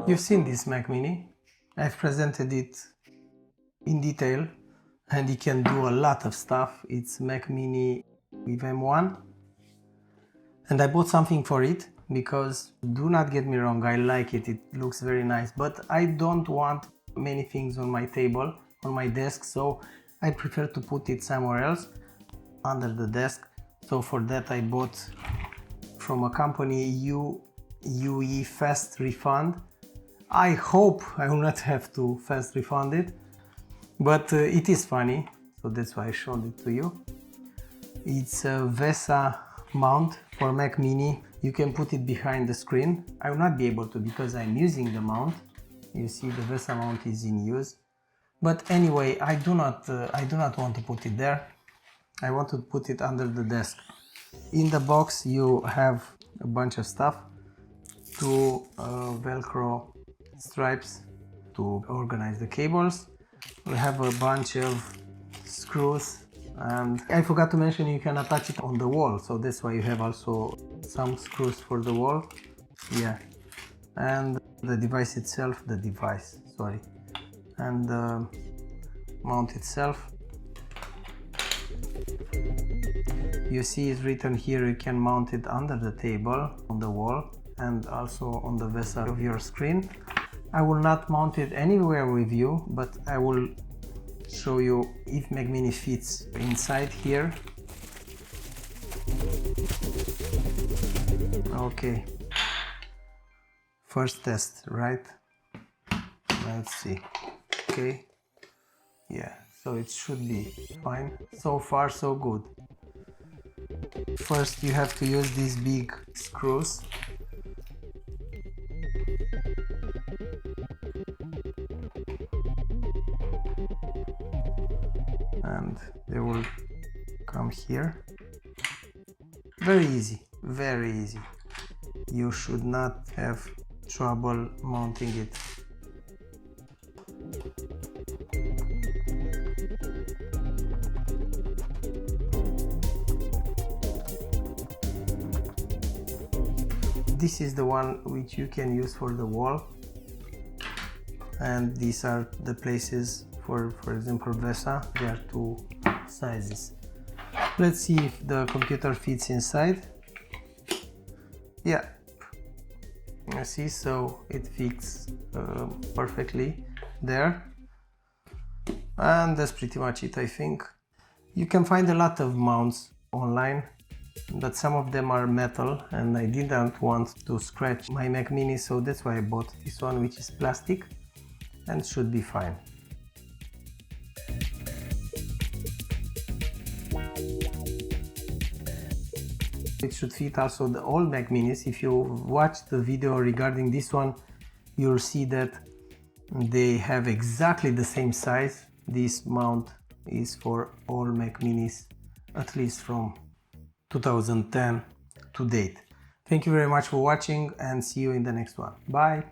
You've seen this Mac Mini. I've presented it in detail and it can do a lot of stuff. It's Mac Mini with M1 and I bought something for it because, do not get me wrong, I like it, it looks very nice, but I don't want many things on my table, on my desk, so I prefer to put it somewhere else under the desk. So for that I bought from a company UE Fast Refund. I hope I will not have to fast refund it, but it is funny, so that's why I showed it to you. It's a VESA mount for Mac Mini. You can put it behind the screen. I will not be able to because I'm using the mount. You see the VESA mount is in use. But anyway, I do not want to put it there. I want to put it under the desk. In the box you have a bunch of stuff, two Velcro stripes to organize the cables. We have a bunch of screws, and I forgot to mention you can attach it on the wall, so that's why you have also some screws for the wall. Yeah, and the device itself, and the mount itself. You see it's written here you can mount it under the table, on the wall, and also on the VESA of your screen. I will not mount it anywhere with you, but I will show you if Mac Mini fits inside here. Okay, first test, right? Let's see. Okay, yeah, so it should be fine. So far so good. First you have to use these big screws. And they will come here. Very easy, very easy. You should not have trouble mounting it. This is the one which you can use for the wall, and these are the places for example VESA. There are two sizes. Let's see if the computer fits inside. Yeah, you see, so it fits perfectly there, and that's pretty much it. I think you can find a lot of mounts online, but some of them are metal and I didn't want to scratch my Mac Mini, so that's why I bought this one, which is plastic and should be fine. It should fit also the old Mac Minis. If you watch the video regarding this one, you'll see that they have exactly the same size. This mount is for all Mac Minis, at least from 2010 to date. Thank you very much for watching and see you in the next one. Bye!